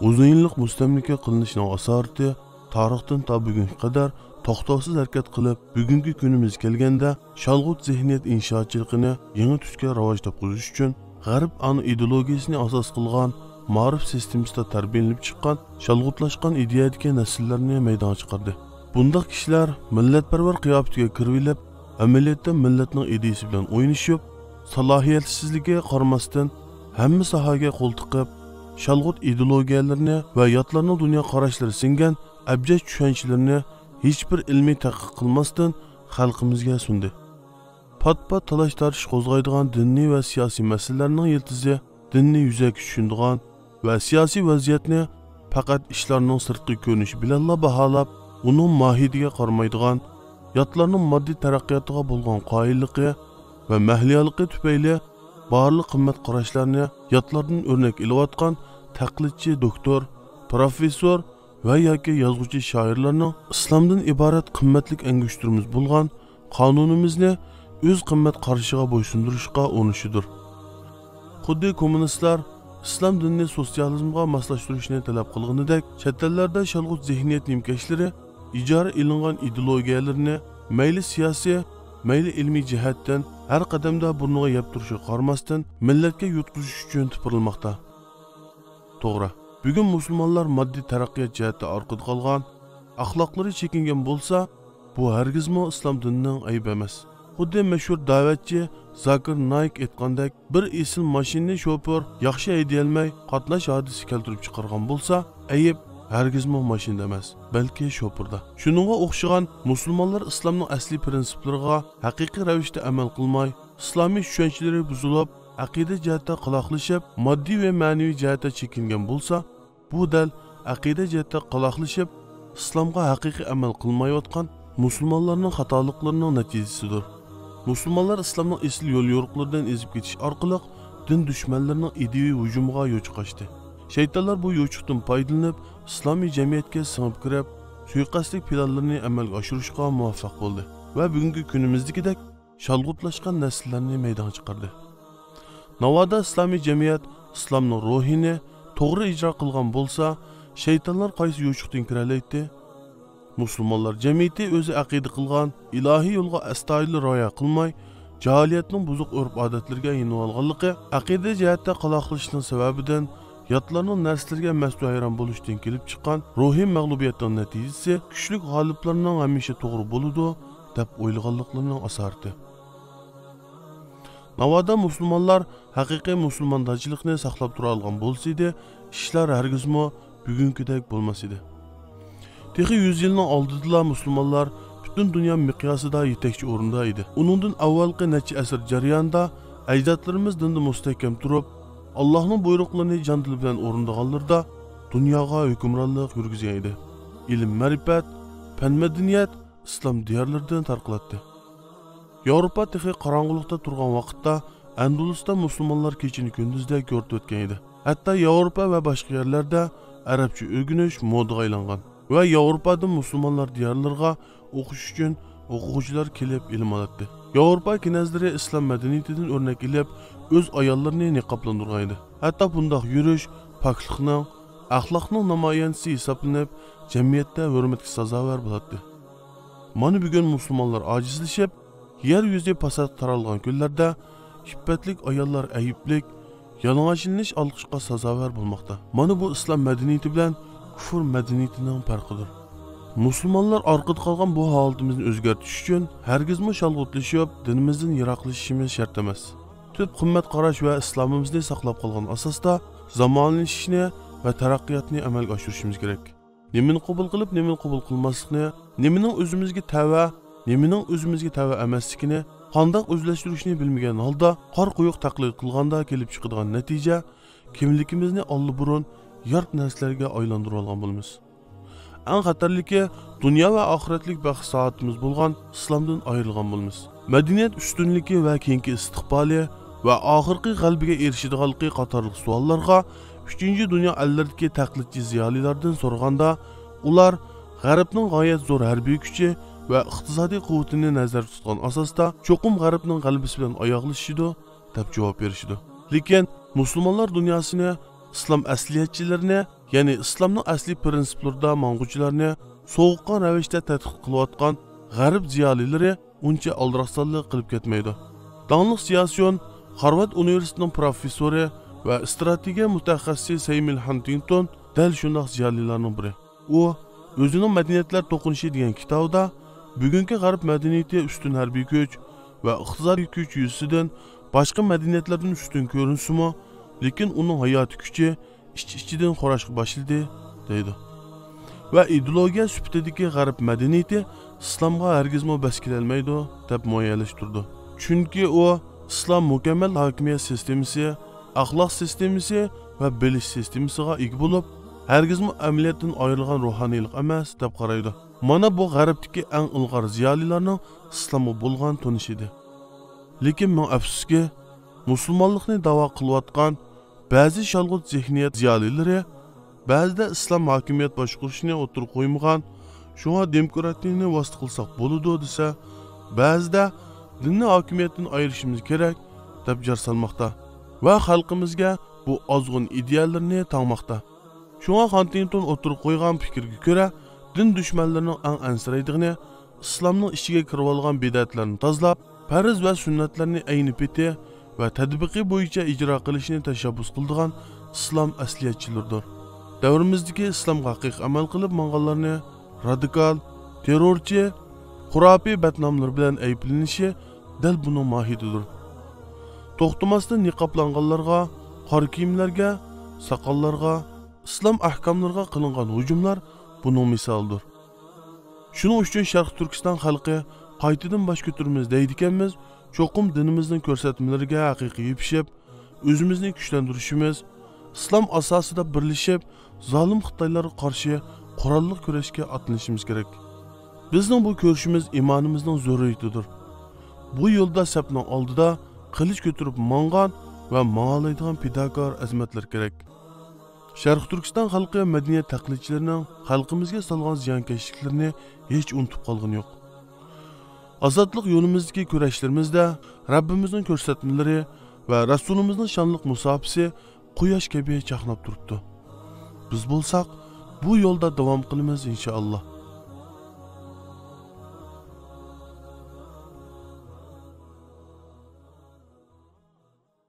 uzun yillik mustamlika qilinishining asorati tarixdan ta bugunga qadar to'xtovsiz harakat qilib, bugungi kunimiz kelganda shalg'ut zihniyat inshootchiligini yangi tusga rivoj topqizish uchun G'arb ana ideologiyasini asos qilgan ma'rif sistemasida tarbiyalanib chiqqan, shalg'utlashgan ideyadagi nasllarni maydonga chiqardi. Bundaq kishilar millatparvar qiyofatiga kirib, amaliyotda millatning ideyasi bilan o'ynashib, salohiyatsizligiga qaramasdan hamma sohaga qo'l tiqib, shalg'ut ideologiyalarini va yotlarning dunyo qarashlari singan abjad tushunchalarni hech bir ilmiy tadqiq qilmasdan xalqimizga sundi. Pat-pat talash-tartish qo'zg'aydigan diniy va siyosiy masalalarning yiltizi dinni yuzaga tushundigan va siyosiy vaziyatni faqat ishlarning sirtqi ko'rinishi bilanla baholab, uning mohiyatiga qaramaydigan, yotlarning moddiy taraqqiyotiga bo'lgan qoyilligi va mahliyaligi tufayli barliq qimmat qarashlarni yotlardan o'rnak ilayotgan taqlidchi doktor, professor va yoki yozuvchi shoirlarning islomdan iborat qimmatlik angishturimiz bo'lgan qonunimizni o'z qimmat qarashiga bo'ysundirishga urinishdir. Xuddi kommunistlar islom dinini sotsializmga moslashtirishni talab qilganidek, chet ellarda shalg'ut zihniyat nimkashlari ijara ilingan ideologiyalarni mayli siyosiy, mayli ilmiy jihatdan har qadamda burniga yeb turishiga qaramasdan millatga yutqizish uchun tipirilmoqda. To'g'ri, bugun musulmonlar moddiy taraqqiyot jihatda orqada qolgan, axloqlari chekingan bo'lsa, bu hargizmi islom dinining aybi emas. Xuddi mashhur da'vatchi Zakir Naik aytgandek, bir esil mashinani shoför yaxshi haydayolmay qatnash hodisi keltirib chiqargan bo'lsa, ayb hargizmi mashinada emas, balki shoförda. Shuningga o'xshagan musulmonlar islomning asli prinsiplariga haqiqiy ravishda amal qilmay, islomiy tushunchalari buzilib, aqida jihatda qaloqlashib, moddiy va ma'naviy jihatda chekingan bo'lsa, bu dal aqida jihatda qaloqlashib, islomga haqiqiy amal qilmayotgan musulmonlarning xatoliklarining natijasidir. Musulmonlar islomning asl yo'l yo'riqlaridan ezib ketish orqali din dushmanlarining ideviy hujumiga yo'ch qochdi. Shaytonlar bu yo'chiqdan foydalanib, islomiy jamiyatga singib kirib, suiqasdlik planlarini amalga oshirishga muvaffaq bo'ldi va bugungi kunimizdagidek shalg'utlashgan nasllarni maydonga chiqardi. Navoda islomiy jamiyat islomning ruhini to'g'ri ijro qilgan bo'lsa, shaytonlar qaysi yo'chiqdan kira oladi? Musulmonlar jamiyati o'zi aqida qilgan ilohiy yo'lga astoydil rioya qilmay, jahiliyatning buzuq urf-odatlarga yenib olganligi, aqida jihatda qaloqlashning sababidan yotlarning narsalarga mas'ul hayron bo'lishdan kelib chiqqan ruhiy mag'lubiyatning natijasi kuchli g'oliblarning hamisha to'g'ri bo'ladi deb o'ylaganliklarining asarati. Navoda musulmonlar haqiqiy musulmondachilikni saqlab tura olgan bo'lsa-edi, ishlar hargizmi bugünkidek bo'lmas edi. Texi 100 yilning oldida musulmonlar butun dunyo miqyosida yetakchi o'rinda edi. Uningdan avvalgi necha asr jarayonida ajdodlarimiz dinda mustahkam turib, Allohning buyruqlarini jon dil bilan o'rindaganlarda dunyoga hukmronlik yurgizgan edi. Ilm, ma'rifat, fan madaniyat islom diyorlaridan tarqalatdi. Yevropa texi qorong'ulikda turgan vaqtda Andalusda musulmonlar kechini kunduzda ko'rib o'tgan edi. Hatto Yevropa va boshqa yerlarda arabcha o'rganish modaga aylangan. Va Yevropada musulmonlar diyorlariga o'qish uchun o'quvchilar kelib ilm oladi. Yevropa knazlari islom madaniyatidan o'rnak olib, o'z ayollarini niqoblantirgan edi. Hatto bundoq yurish poklikning, axloqning namoyandasi hisoblanib, jamiyatda hurmatga sazovor bo'ladi. Mana bugun musulmonlar ojizlashib, yer yuzi fasod taralgan kunlarda iffatlik ayollar ayiblik, yalang'ochlanish olqishga sazovor bo'lmoqda. Mana bu islom madaniyati bilan kufr madaniyatining farqidir. Musulmonlar orqada qolgan bu holatimizni o'zgartirish uchun hargizmi shalg'utlashib, dinimizdan yiroqlashishimiz shart emas. Tub qimmat qarash va islomimizni saqlab qolgan asosda zamonlashishni va taraqqiyotni amalga oshirishimiz kerak. Nimani qabul qilib, nimani qabul qilmaslikni, nimaning o'zimizga tava, nimaning o'zimizga tava emasligini, qanday o'zlashtirishni bilmagan holda qor quyuq taqlid qilganda kelib chiqadigan natija kimligimizni olburun yart narsalarga aylantirib olgan bo'lamiz. Eng xatarligi dunyo va oxiratlik baxt soatimiz bo'lgan islomdan ayrilgan bo'lamiz. Madaniyat ustunligi va keyingi istiqboli va oxirgi g'albiga erishadiganligi qatorli savollarga 3-dunyo allaridagi taqlidchi ziyolilardan so'raganda, ular G'arbning g'oyat zo'r harbiy kuchi va iqtisodiy quvvatini nazarda tutgan asosda cho'qim G'arbning g'albisi bilan oyoqlashishdi deb javob berishdi. Lekin musulmonlar dunyosini islom asliyatchilarini ya'ni islomning asli prinsiplarida mang'uchilarni sovuqqon ravishda tadqiq qilayotgan g'arb ziyolilari uncha aldiraqsonlik qilib ketmaydi. Dangliq siyosiyon Harvard universitetining professori va strategiya mutaxassisi Samuel Huntington dal shundoq ziyolilarning biri. U o'zining Madaniyatlar to'qinishi degan kitobida bugungi g'arb madaniyati ustun harbiy kuch va iqtisodiy kuch yuzasidan boshqa madaniyatlardan ustun ko'rinsimi, lekin uning hayoti kuchi ichidan xo'rashga boshladi deydi. Va ideologiya sifatidagi g'arb madaniyati islomga hargizmo bas kelolmaydi deb muayyanlashtirdi. Chunki u islom mukammal hokimiyat sistemasi, axloq sistemasi va bilish sistemasiga ega bo'lib, hargizmo amaliyotdan ayrilgan ruhaniylik emas deb qaraydi. Mana bu g'arbdagi eng ilg'or ziyolilarning islomga bo'lgan tunishi edi. Lekin men afsuski, musulmonlikni da'vo qilayotgan ba'zi shalg'ut zihniyat ziyolilari ba'zida islom hokimiyat boshqarishini o'tirib qo'ymagan, shunga demokratiyani vosita qilsak bo'ladi desa, ba'zida dinni hokimiyatdan ayirishimiz kerak deb jar solmoqda va xalqimizga bu ozg'in ideallarni tangmoqda. Shunga Huntington o'tirib qo'ygan fikrga ko'ra, din dushmanlarining eng ansiraydig'ini islomning ichiga kirib olgan bidatlarni tozalab, farz va sunnatlarni ayni peti va tadbiqi bo'yicha ijro qilishni tashabbus qildigan islom asliyatchilaridir. Davrimizdagi islomga haqiqiy amal qilib manganlarni radikal, terrorchi, xurafiy batnomlar bilan ayblanishi dal buning mohiyatidir. To'xtamasdan niqoblanganlarga, qora kiyimlarga, soqollarga, islom ahkomlariga qilingan hujumlar buning misolidir. Shuning uchun Sharq Turkiston xalqi qaytadan bosh ko'taramiz deydiganmiz, cho'qim dinimizning ko'rsatmalariga haqiqiy yepishib, o'zimizni kuchlantirishimiz, islom asosida birlashib, zolim Xitoylarga qarshi qurolli kurashga atlanishimiz kerak. Bizning bu ko'rishimiz imonimizning zo'riyatidir. Bu yo'lda sapning oldida qilich ko'tarib mangan va ma'olaydigan fidokor azmatlar kerak. Sharq Turkiston xalqi madaniyat taqlidchilarining xalqimizga solgan ziyonkashliklarini hech unutib qolgani yo'q. Azodlik yo'limizdagi kurashlarimizda Rabbimizning ko'rsatmalari va Rasulimizning shonliq musofisi quyosh kabi chaqnab turibdi. Biz bo'lsak, bu yo'lda davom qilamiz inshaalloh.